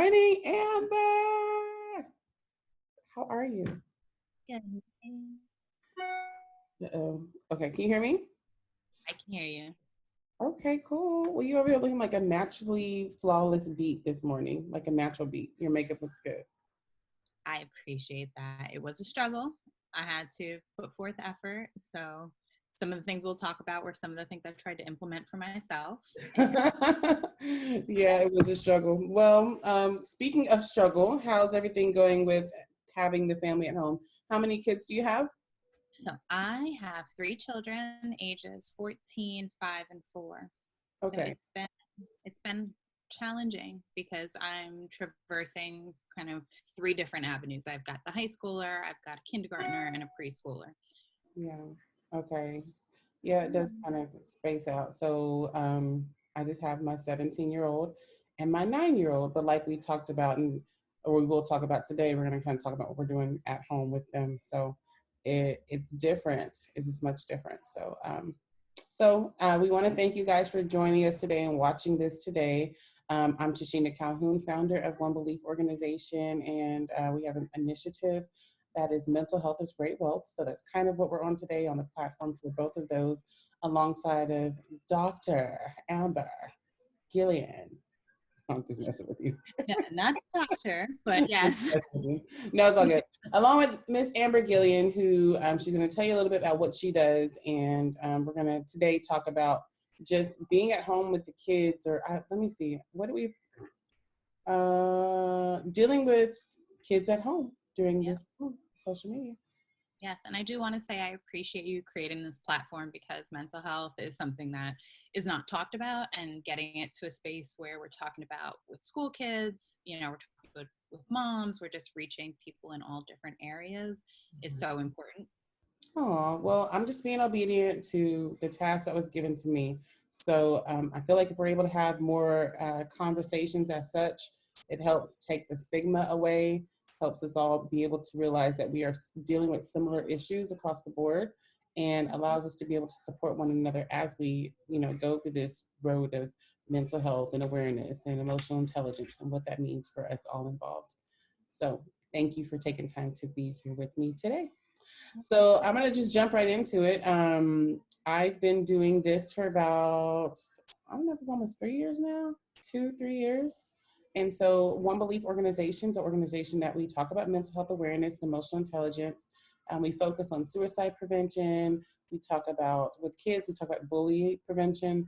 morning, Amber. How are you? Good. Uh-oh. Okay, can you hear me? I can hear you. Okay, cool. Well, you over here looking like a naturally flawless beat this morning, like a natural beat. Your makeup looks good. I appreciate that. It was a struggle. I had to put forth effort. So some of the things we'll talk about were some of the things I've tried to implement for myself. And Yeah, it was a struggle. Well, speaking of struggle, how's everything going with having the family at home? How many kids do you have? so I have 3 children, ages 14, 5, and 4. So Okay. it's been challenging because I'm traversing kind of 3 different avenues. I've got the high schooler, I've got a kindergartner, and a preschooler. Yeah. Okay. Yeah, it does kind of space out. So I just have my 17-year-old and my 9-year-old. But like we talked about, and or we will talk about today, we're going to kind of talk about what we're doing at home with them. So it's different. It's much different. So we want to thank you guys for joining us today and watching this today. I'm Tashina Calhoun, founder of One Belief Organization, and we have an initiative that is Mental Health is Great Wealth. So that's kind of what we're on today on the platform for both of those, alongside of Dr. Amber Gillian. I'm just messing with you. No, not the doctor, but yes. No, it's all good. Along with Miss Amber Gillian, who she's going to tell you a little bit about what she does, and we're going to today talk about just being at home with the kids, or let me see, what do we dealing with kids at home during Yeah. this social media. Yes, and I do want to say I appreciate you creating this platform because mental health is something that is not talked about, and getting it to a space where we're talking about with school kids, we're talking about with moms, we're just reaching people in all different areas is so important. Oh, well, I'm just being obedient to the task that was given to me. So I feel like if we're able to have more conversations as such, it helps take the stigma away, helps us all be able to realize that we are dealing with similar issues across the board, and allows us to be able to support one another as we, go through this road of mental health and awareness and emotional intelligence and what that means for us all involved. So thank you for taking time to be here with me today. So I'm gonna just jump right into it. I've been doing this for about, I don't know if it's almost 3 years now, 2, 3 years. And so One Belief Organization is an organization that we talk about mental health awareness and emotional intelligence. We focus on suicide prevention. We talk about, with kids, we talk about bullying prevention.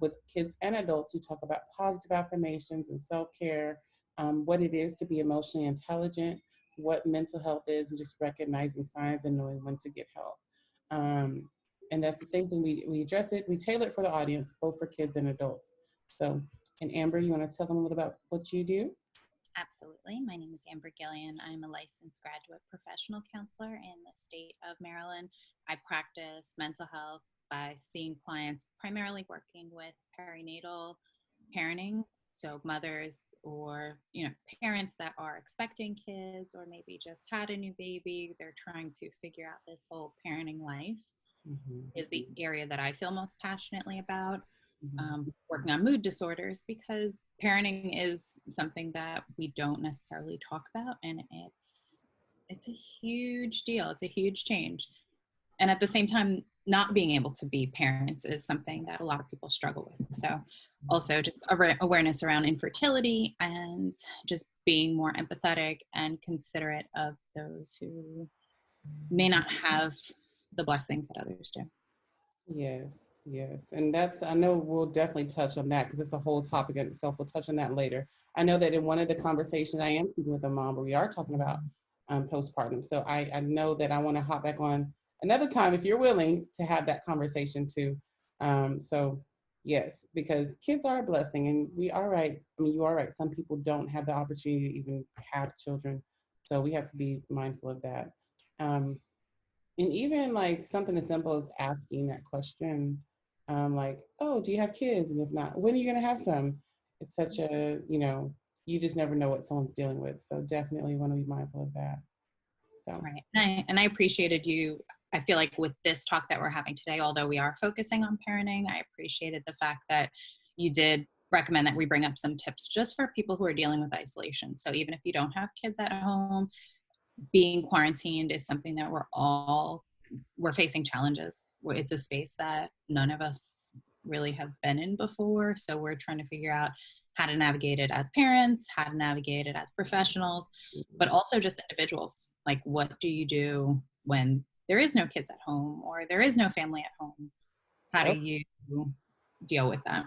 With kids and adults, we talk about positive affirmations and self-care, what it is to be emotionally intelligent, what mental health is, and just recognizing signs and knowing when to get help. And that's the same thing. We address it, we tailor it for the audience, both for kids and adults. So, and Amber, you want to tell them a little about what you do? Absolutely. My name is Amber Gillian. I'm a licensed graduate professional counselor in the state of Maryland. I practice mental health by seeing clients, primarily working with perinatal parenting, so mothers or parents that are expecting kids or maybe just had a new baby. They're trying to figure out this whole parenting life Mm-hmm. is the area that I feel most passionately about. Mm-hmm. Working on mood disorders, because parenting is something that we don't necessarily talk about, and it's a huge deal. It's a huge change, and at the same time, not being able to be parents is something that a lot of people struggle with. So also just awareness around infertility, and just being more empathetic and considerate of those who may not have the blessings that others do. Yes, yes. And that's, I know we'll definitely touch on that because it's a whole topic in itself. We'll touch on that later. I know that in one of the conversations I am speaking with a mom, but we are talking about postpartum. So I know that I want to hop back on another time if you're willing to have that conversation too. So yes, because kids are a blessing, and we are right. I mean, you are right. Some people don't have the opportunity to even have children. So we have to be mindful of that. Um, and even like something as simple as asking that question, like, oh, do you have kids? And if not, when are you going to have some? It's such a, you just never know what someone's dealing with. So definitely want to be mindful of that. So, Right. And I appreciated you. I feel like with this talk that we're having today, although we are focusing on parenting, I appreciated the fact that you did recommend that we bring up some tips just for people who are dealing with isolation. So even if you don't have kids at home, being quarantined is something that we're facing challenges. It's a space that none of us really have been in before. So we're trying to figure out how to navigate it as parents, how to navigate it as professionals, but also just individuals. Like, what do you do when there is no kids at home or there is no family at home? How do you deal with that?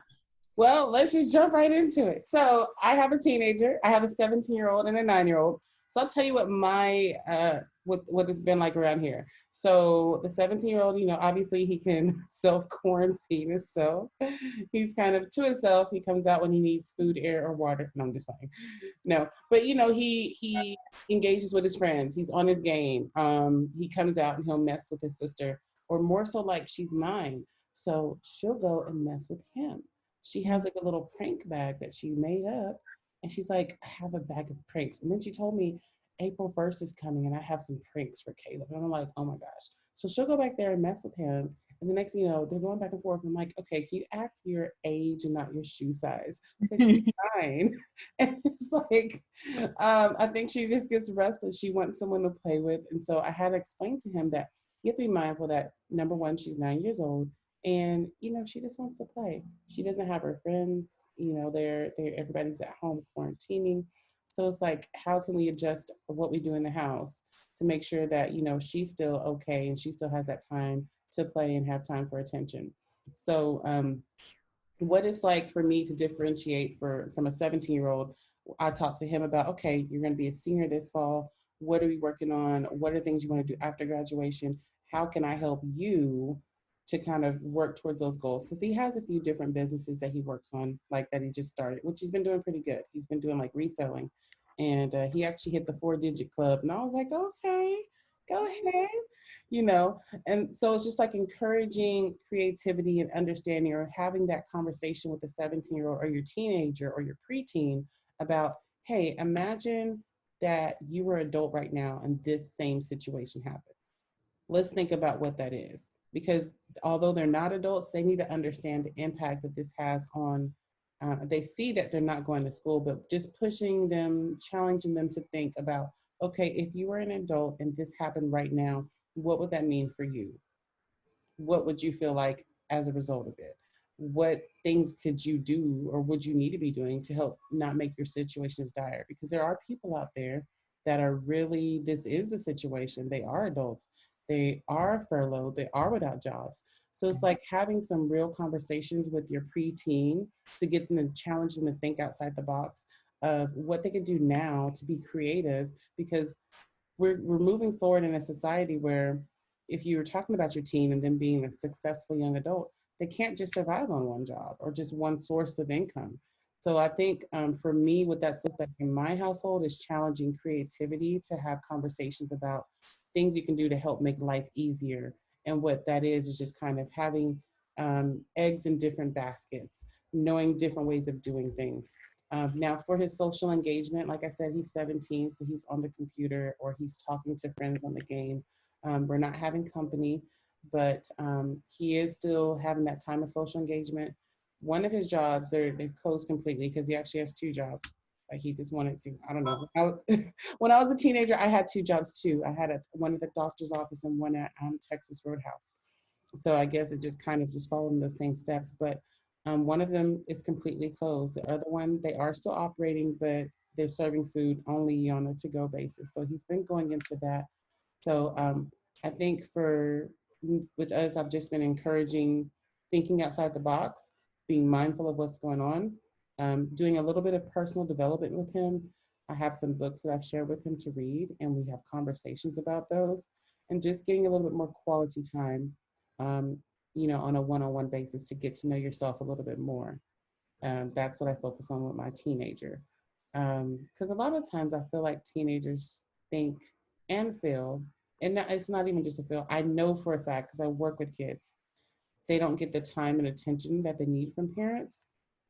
Well, let's just jump right into it. So I have a teenager. I have a 17-year-old and a 9-year-old. So I'll tell you what my what it's been like around here. So the 17-year-old, obviously he can self-quarantine himself. He's kind of to himself. He comes out when he needs food, air, or water. No, I'm just playing. No, but he engages with his friends. He's on his game. He comes out and he'll mess with his sister, or more so like she's 9. So she'll go and mess with him. She has like a little prank bag that she made up. And she's like, I have a bag of pranks. And then she told me April 1st is coming and I have some pranks for Caleb. And I'm like, oh my gosh. So she'll go back there and mess with him. And the next thing you know, they're going back and forth. I'm like, okay, can you act your age and not your shoe size? She's 9. And it's like, I think she just gets restless. She wants someone to play with. And so I had to explain to him that you have to be mindful that, number one, she's 9 years old. And she just wants to play. She doesn't have her friends. They're everybody's at home quarantining. So it's like, how can we adjust what we do in the house to make sure that she's still okay and she still has that time to play and have time for attention. So what it's like for me to differentiate from a 17-year-old, I talked to him about, okay, you're going to be a senior this fall. What are we working on? What are things you want to do after graduation? How can I help you to kind of work towards those goals? Because he has a few different businesses that he works on, like that he just started, which he's been doing pretty good. He's been doing like reselling. And he actually hit the 4-digit club. And I was like, okay, go ahead. And so it's just like encouraging creativity and understanding, or having that conversation with a 17-year-old or your teenager or your preteen about, hey, imagine that you were an adult right now and this same situation happened. Let's think about what that is. Because although they're not adults, they need to understand the impact that this has on, they see that they're not going to school, but just pushing them, challenging them to think about, okay, if you were an adult and this happened right now, what would that mean for you? What would you feel like as a result of it? What things could you do or would you need to be doing to help not make your situations dire? Because there are people out there that are really, this is the situation. They are adults. They are furloughed. They are without jobs. So it's like having some real conversations with your preteen to get them to challenge them to think outside the box of what they can do now to be creative, because we're moving forward in a society where if you're talking about your teen and them being a successful young adult, they can't just survive on one job or just one source of income. So I think for me, what that's looked like in my household is challenging creativity to have conversations about things you can do to help make life easier. And what that is just kind of having eggs in different baskets, knowing different ways of doing things. Now, for his social engagement, like I said, he's 17, so he's on the computer or he's talking to friends on the game. We're not having company, but he is still having that time of social engagement. One of his jobs, they've closed completely because he actually has 2 jobs. Like he just wanted to, I don't know. When I was a teenager, I had 2 jobs too. I had one at the doctor's office and one at Texas Roadhouse. So I guess it just kind of just followed in those same steps. But one of them is completely closed. The other one, they are still operating, but they're serving food only on a to-go basis. So he's been going into that. So I think with us, I've just been encouraging thinking outside the box, being mindful of what's going on, doing a little bit of personal development with him. I have some books that I've shared with him to read, and we have conversations about those, and just getting a little bit more quality time, on a one-on-one basis to get to know yourself a little bit more. That's what I focus on with my teenager. Because a lot of times I feel like teenagers think and feel, and it's not even just a feel, I know for a fact because I work with kids, they don't get the time and attention that they need from parents.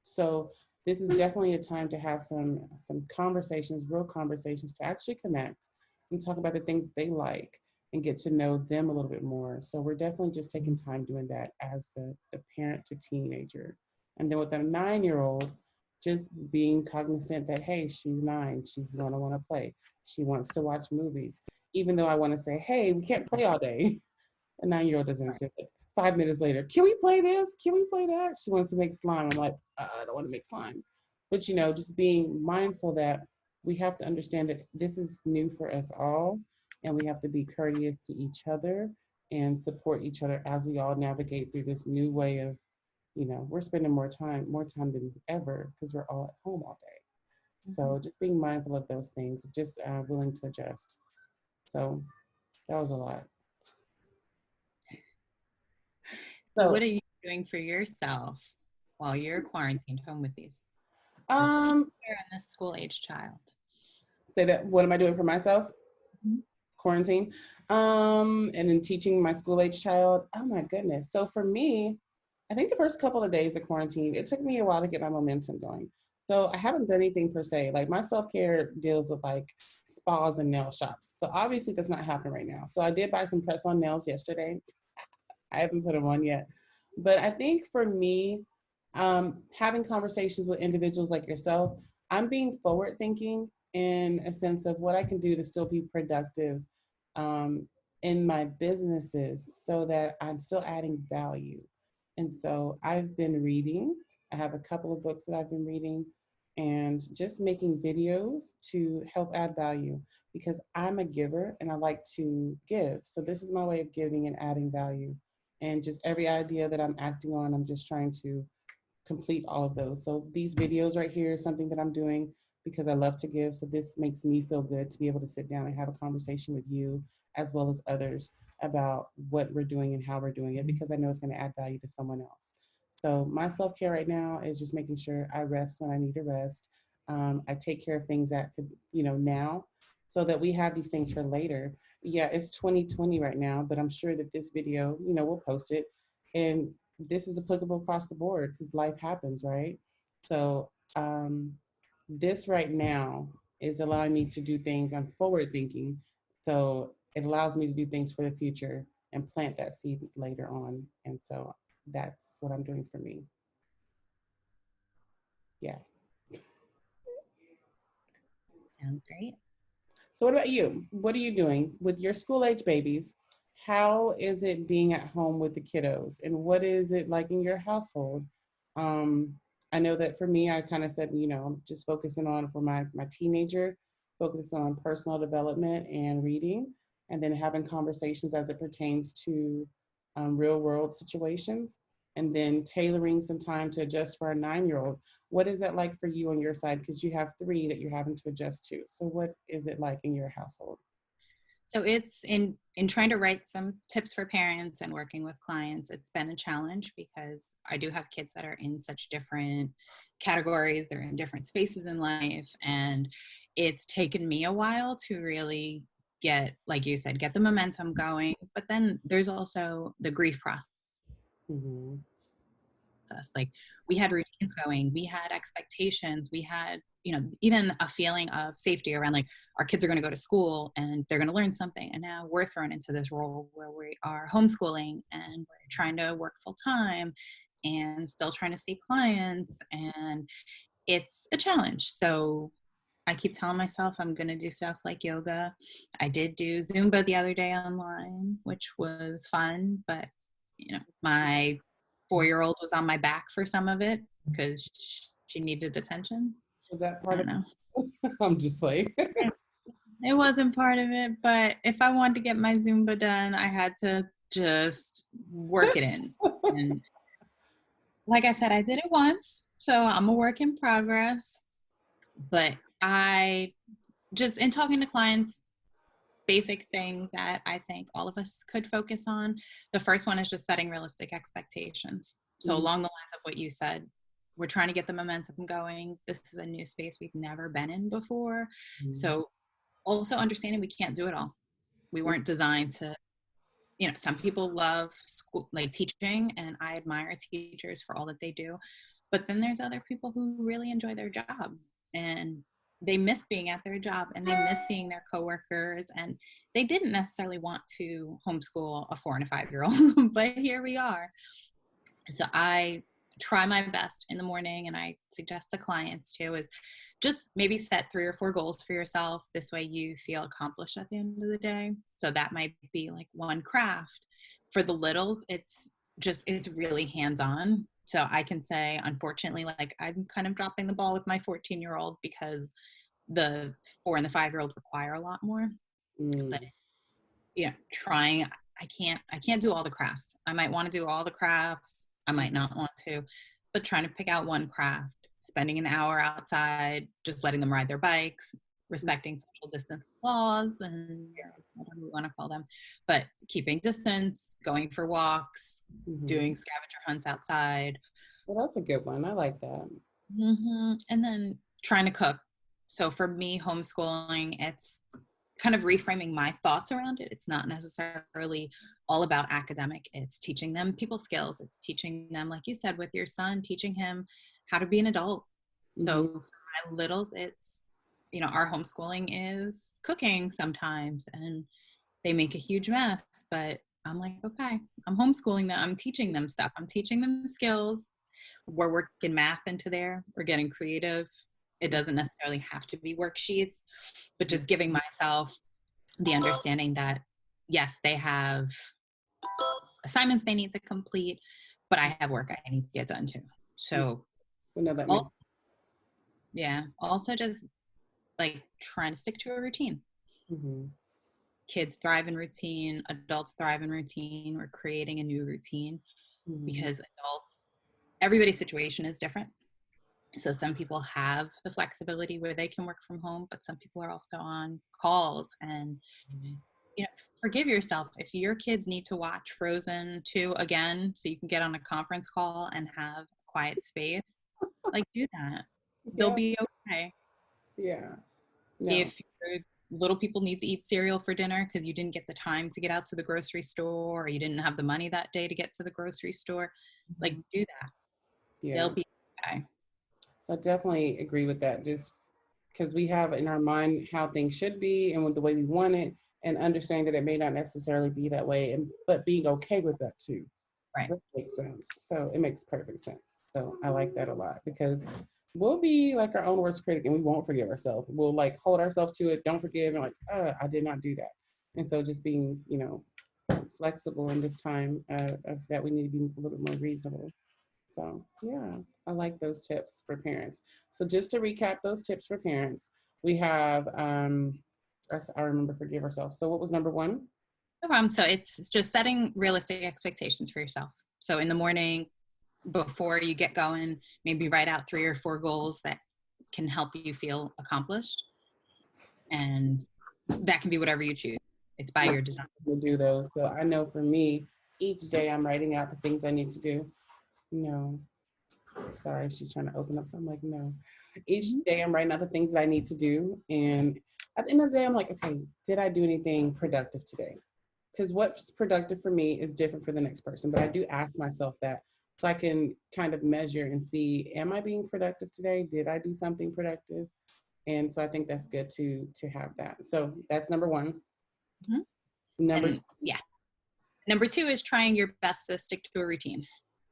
So this is definitely a time to have some conversations, real conversations, to actually connect and talk about the things they like and get to know them a little bit more. So we're definitely just taking time doing that as the parent to teenager. And then with a 9-year-old, just being cognizant that, hey, she's 9, she's going to want to play. She wants to watch movies. Even though I want to say, hey, we can't play all day. A 9-year-old doesn't understand it. 5 minutes later, can we play this? Can we play that? She wants to make slime. I'm like, I don't want to make slime. But, just being mindful that we have to understand that this is new for us all, and we have to be courteous to each other and support each other as we all navigate through this new way of, we're spending more time than ever because we're all at home all day. So just being mindful of those things, just willing to adjust. So that was a lot. So what are you doing for yourself while you're quarantined home with these? And a school age child. Say that. What am I doing for myself? Quarantine. And then teaching my school age child. Oh my goodness. So for me, I think the first couple of days of quarantine, it took me a while to get my momentum going. So I haven't done anything per se. Like my self-care deals with like spas and nail shops. So obviously that's not happening right now. So I did buy some press-on nails yesterday. I haven't put them on yet. But I think for me, having conversations with individuals like yourself, I'm being forward thinking in a sense of what I can do to still be productive in my businesses so that I'm still adding value. And so I've been reading. I have a couple of books that I've been reading and just making videos to help add value because I'm a giver and I like to give. So this is my way of giving and adding value. And just every idea that I'm acting on, I'm just trying to complete all of those. So these videos right here is something that I'm doing because I love to give. So this makes me feel good to be able to sit down and have a conversation with you as well as others about what we're doing and how we're doing it because I know it's going to add value to someone else. So my self-care right now is just making sure I rest when I need to rest. I take care of things that could, now so that we have these things for later. Yeah, it's 2020 right now, but I'm sure that this video, we'll post it. And this is applicable across the board because life happens, right? So this right now is allowing me to do things. I'm forward thinking. So it allows me to do things for the future and plant that seed later on. And so that's what I'm doing for me. Yeah. Sounds great. So what about you? What are you doing with your school age babies? How is it being at home with the kiddos? And what is it like in your household? I know that for me, I kind of said, just focusing on for my teenager, focusing on personal development and reading, and then having conversations as it pertains to real world situations, and then tailoring some time to adjust for a 9-year-old. What is that like for you on your side? Because you have 3 that you're having to adjust to. So what is it like in your household? So it's in trying to write some tips for parents and working with clients, it's been a challenge because I do have kids that are in such different categories. They're in different spaces in life. And it's taken me a while to really get, like you said, get the momentum going. But then there's also the grief process. Mm-hmm. Like we had routines going, we had expectations, we had, even a feeling of safety around like our kids are going to go to school and they're going to learn something. And now we're thrown into this role where we are homeschooling and we're trying to work full time and still trying to see clients. And it's a challenge. So I keep telling myself I'm going to do stuff like yoga. I did do Zumba the other day online, which was fun, but my 4-year-old was on my back for some of it because she needed attention. Was that part I don't know. I'm just playing. It wasn't part of it, but if I wanted to get my Zumba done, I had to just work it in. And like I said, I did it once, so I'm a work in progress. But I just, in talking to clients, basic things that I think all of us could focus on. The first one is just setting realistic expectations. So along the lines of what you said, we're trying to get the momentum going. This is a new space we've never been in before. So also understanding we can't do it all. We weren't designed to, some people love school, like teaching, and I admire teachers for all that they do. But then there's other people who really enjoy their job and they miss being at their job and they miss seeing their coworkers, and they didn't necessarily want to homeschool a 4 and a 5-year-old, but here we are. So I try my best in the morning, and I suggest to clients too, is just maybe set 3 or 4 goals for yourself. This way you feel accomplished at the end of the day. So that might be like one craft. For the littles, it's really hands-on. So I can say, unfortunately, like I'm kind of dropping the ball with my 14-year-old because the 4 and the 5-year-old require a lot more. But Mm. trying, I can't do all the crafts. I might want to do all the crafts. I might not want to, but trying to pick out one craft, spending an hour outside, just letting them ride their bikes, respecting social distance laws and whatever we want to call them, but keeping distance, going for walks, Mhm. doing scavenger hunts outside. Well, that's a good one. I like that. And then trying to cook. So for me, homeschooling, it's kind of reframing my thoughts around it. It's not necessarily all about academic. It's teaching them people skills. It's teaching them, like you said, with your son, teaching him how to be an adult. Mhm. So for my littles, it's, our homeschooling is cooking sometimes, and they make a huge mess, but I'm like, okay, I'm homeschooling them. I'm teaching them stuff. I'm teaching them skills. We're working math into there. We're getting creative. It doesn't necessarily have to be worksheets, but just giving myself the understanding that, yes, they have assignments they need to complete, but I have work I need to get done too. So, We know that makes. also, yeah, also just like trying to stick to a routine. Mhm. Kids thrive in routine, adults thrive in routine. We're creating a new routine Mhm. because everybody's situation is different. So some people have the flexibility where they can work from home, but some people are also on calls. And you know, forgive yourself if your kids need to watch Frozen 2 again so you can get on a conference call and have quiet space. Like, do that. They'll Yeah. be okay. Yeah. No. If your little people need to eat cereal for dinner because you didn't get the time to get out to the grocery store, or you didn't have the money that day to get to the grocery store, like, Mhm. do that. They'll Yeah. be okay. So I definitely agree with that. Just because we have in our mind how things should be and with the way we want it, and understanding that it may not necessarily be that way, and but being okay with that too. Right. So that makes sense. So it makes perfect sense. So I like that a lot because we'll be like our own worst critic and we won't forgive ourselves. We'll like hold ourselves to it, don't forgive, and like, I did not do that. And so just being, flexible in this time of that we need to be a little bit more reasonable. So yeah, I like those tips for parents. So just to recap those tips for parents, we have I remember forgive ourselves. So what was number one? No problem. So it's just setting realistic expectations for yourself. So in the morning, before you get going, maybe write out 3 or 4 goals that can help you feel accomplished. And that can be whatever you choose. It's by your design. To do those. So I know for me, each day I'm writing out the things I need to do. No, sorry, she's trying to open up. So I'm like, no. Each day I'm writing out the things that I need to do. And at the end of the day, I'm like, okay, did I do anything productive today? Because what's productive for me is different for the next person. But I do ask myself that so I can kind of measure and see, am I being productive today? Did I do something productive? And so I think that's good to have that. So that's number one. Mhm. Number And yeah. Number 2 is trying your best to stick to a routine.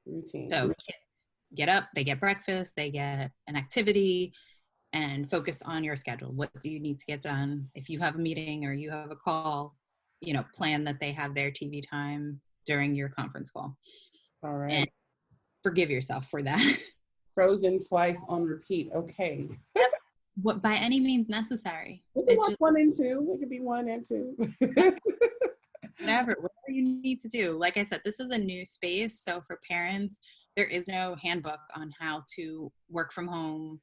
routine. So kids get up, they get breakfast, they get an activity, and focus on your schedule. What do you need to get done? If you have a meeting or you have a call, plan that they have their TV time during your conference call, All and right. forgive yourself for that. Frozen twice on repeat. Okay. What by any means necessary. We can It's watch just one and two. It could be one and two. whatever you need to do. Like I said, this is a new space. So for parents, there is no handbook on how to work from home.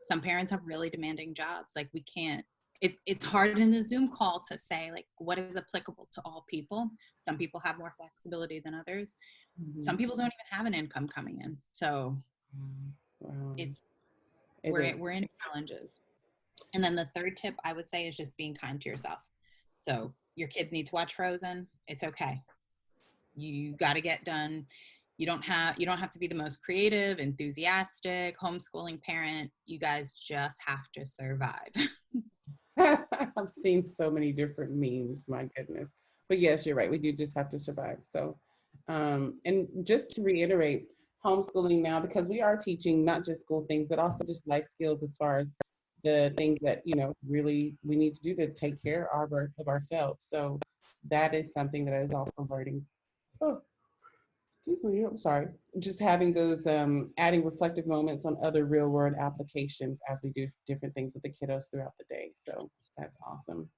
Some parents have really demanding jobs. Like we can't, it's hard in a Zoom call to say like what is applicable to all people. Some people have more flexibility than others. Some Mhm. people don't even have an income coming in. So Wow. it's It is. we're in challenges. And then the third tip I would say is just being kind to yourself. So your kids need to watch Frozen. It's okay. You got to get done. You don't have to be the most creative, enthusiastic homeschooling parent. You guys just have to survive. I've seen so many different memes, my goodness. But yes, you're right. We do just have to survive. So, and just to reiterate, homeschooling now, because we are teaching not just school things, but also just life skills as far as the things that, really we need to do to take care of ourselves. So that is something that is also learning. Oh, excuse me, I'm sorry. Just having those, adding reflective moments on other real world applications as we do different things with the kiddos throughout the day. So that's awesome.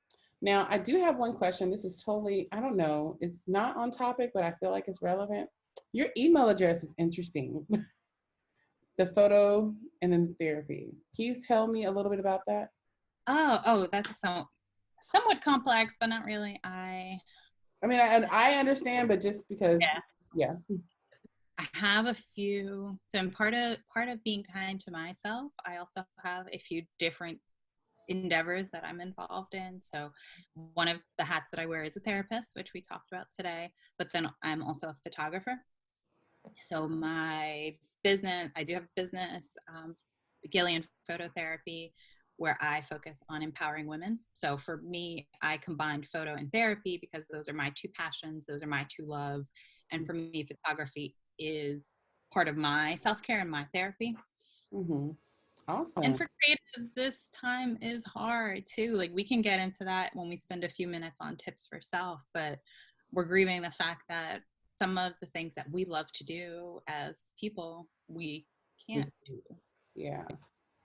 Now, I do have one question. This is totally, I don't know, it's not on topic, but I feel like it's relevant. Your email address is interesting. The photo and then therapy. Can you tell me a little bit about that? That's somewhat complex, but not really. I mean, I understand, but just because, Yeah. yeah. I have a few. So I'm part of being kind to myself. I also have a few different endeavors that I'm involved in. So one of the hats that I wear is a therapist, which we talked about today, but then I'm also a photographer. So my business, I do have a business, Gillian Phototherapy, where I focus on empowering women. So for me, I combined photo and therapy because those are my two passions, those are my two loves. And for me, photography is part of my self-care and my therapy. Mm-hmm. And Awesome. for creatives, this time is hard too. Like we can get into that when we spend a few minutes on tips for self, but we're grieving the fact that some of the things that we love to do as people, we We can't do. can't. Yeah.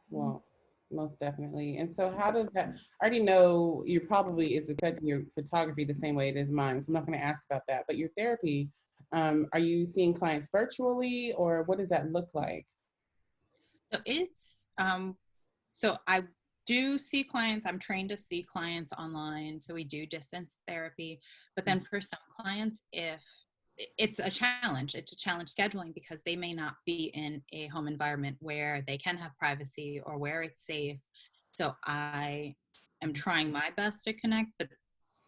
Well, most definitely. And so, how does that? I already know you probably is affecting your photography the same way it is mine. So I'm not going to ask about that. But your therapy, are you seeing clients virtually, or what does that look like? So so I do see clients. I'm trained to see clients online. So we do distance therapy. But then for some clients, if it's a challenge, it's a challenge scheduling because they may not be in a home environment where they can have privacy or where it's safe. So I am trying my best to connect, but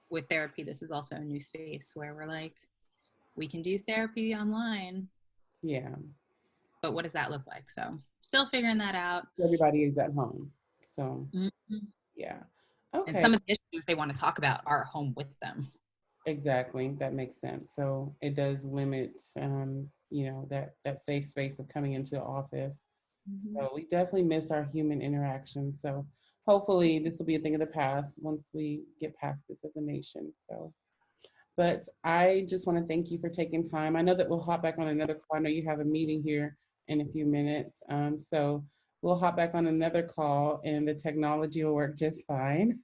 with therapy, this is also a new space where we're like, we can do therapy online, Yeah, but what does that look like? So still figuring that out. everybody is at home. So Mhm. yeah, And okay, some of the issues they want to talk about are at home with them. exactly. That makes sense. So it does limit, that safe space of coming into the office. Mhm. So we definitely miss our human interaction. So hopefully this will be a thing of the past once we get past this as a nation. So, but I just want to thank you for taking time. I know that we'll hop back on another call. I know you have a meeting here in a few minutes. So we'll hop back on another call and the technology will work just fine.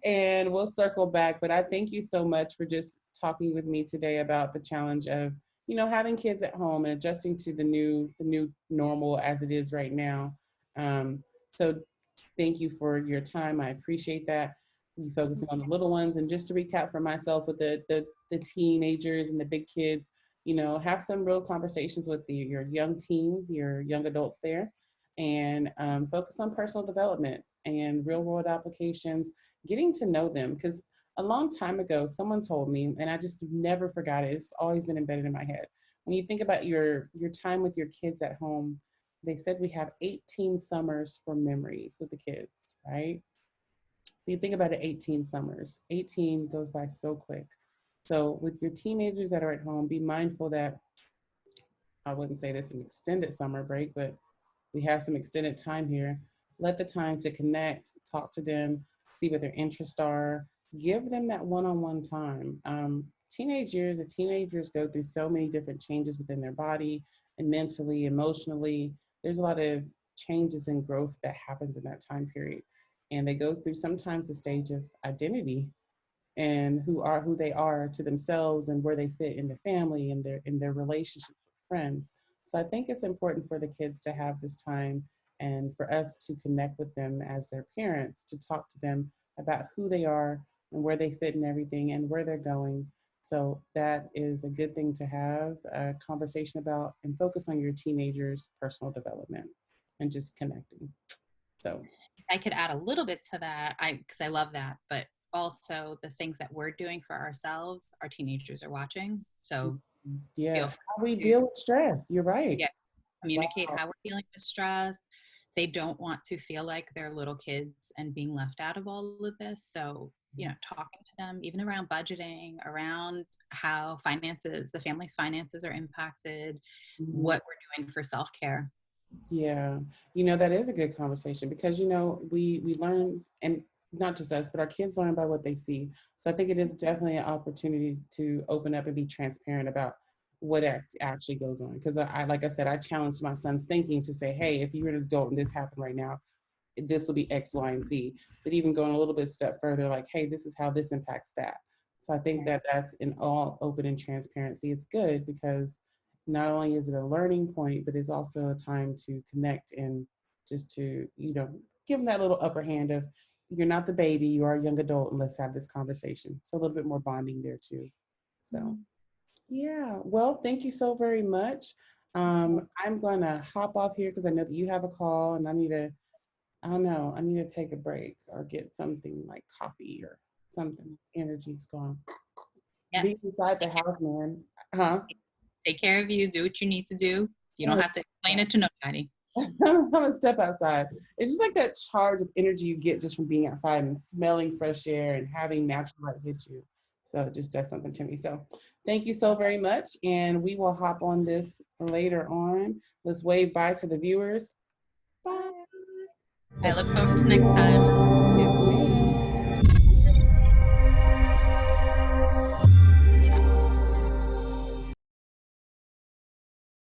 And we'll circle back. But I thank you so much for just talking with me today about the challenge of, having kids at home and adjusting to the new normal as it is right now. So thank you for your time. I appreciate that. You focusing on the little ones. And just to recap for myself with the teenagers and the big kids, have some real conversations with your young teens, your young adults there, and focus on personal development and real world applications, getting to know them. Because a long time ago, someone told me, and I just never forgot it. It's always been embedded in my head. When you think about your time with your kids at home, they said we have 18 summers for memories with the kids, right? So you think about it, 18 summers. 18 goes by so quick. So with your teenagers that are at home, be mindful that I wouldn't say this an extended summer break, but we have some extended time here. Let the time to connect, talk to them, see what their interests are, give them that one-on-one time. Teenage years, the teenagers go through so many different changes within their body and mentally, emotionally. There's a lot of changes and growth that happens in that time period. And they go through sometimes the stage of identity and who they are to themselves and where they fit in the family and their relationships with friends. So I think it's important for the kids to have this time and for us to connect with them as their parents, to talk to them about who they are and where they fit in everything and where they're going. So that is a good thing to have a conversation about and focus on your teenagers' personal development and just connecting. So I could add a little bit to that, because I love that, but also the things that we're doing for ourselves, our teenagers are watching. So feel yeah, free how we to, deal with stress. You're right. yeah, communicate Wow. how we're dealing with stress. They don't want to feel like they're little kids and being left out of all of this. So talking to them, even around budgeting, around how the family's finances are impacted, Mhm. what we're doing for self-care. Yeah, that is a good conversation because we learn, and not just us, but our kids learn by what they see. So I think it is definitely an opportunity to open up and be transparent about what actually goes on. Because like I said, I challenged my son's thinking to say, hey, if you're an adult and this happened right now, this will be X, Y, and Z. But even going a little bit step further, like, hey, this is how this impacts that. So I think that that's in all open and transparency. It's good because not only is it a learning point, but it's also a time to connect and just to, give them that little upper hand of you're not the baby, you are a young adult, and let's have this conversation. So a little bit more bonding there too. So yeah, well, thank you so very much. I'm gonna hop off here because I know that you have a call and I don't know. I need to take a break or get something like coffee or something. Energy's gone. Yeah. Be inside the house, man. Huh? Take care of you. Do what you need to do. You don't I'm have to explain it to nobody. gonna step outside. It's just like that charge of energy you get just from being outside and smelling fresh air and having natural light hit you. So it just does something to me. So thank you so very much. And we will hop on this later on. Let's wave bye to the viewers. Bye. I look forward to next time.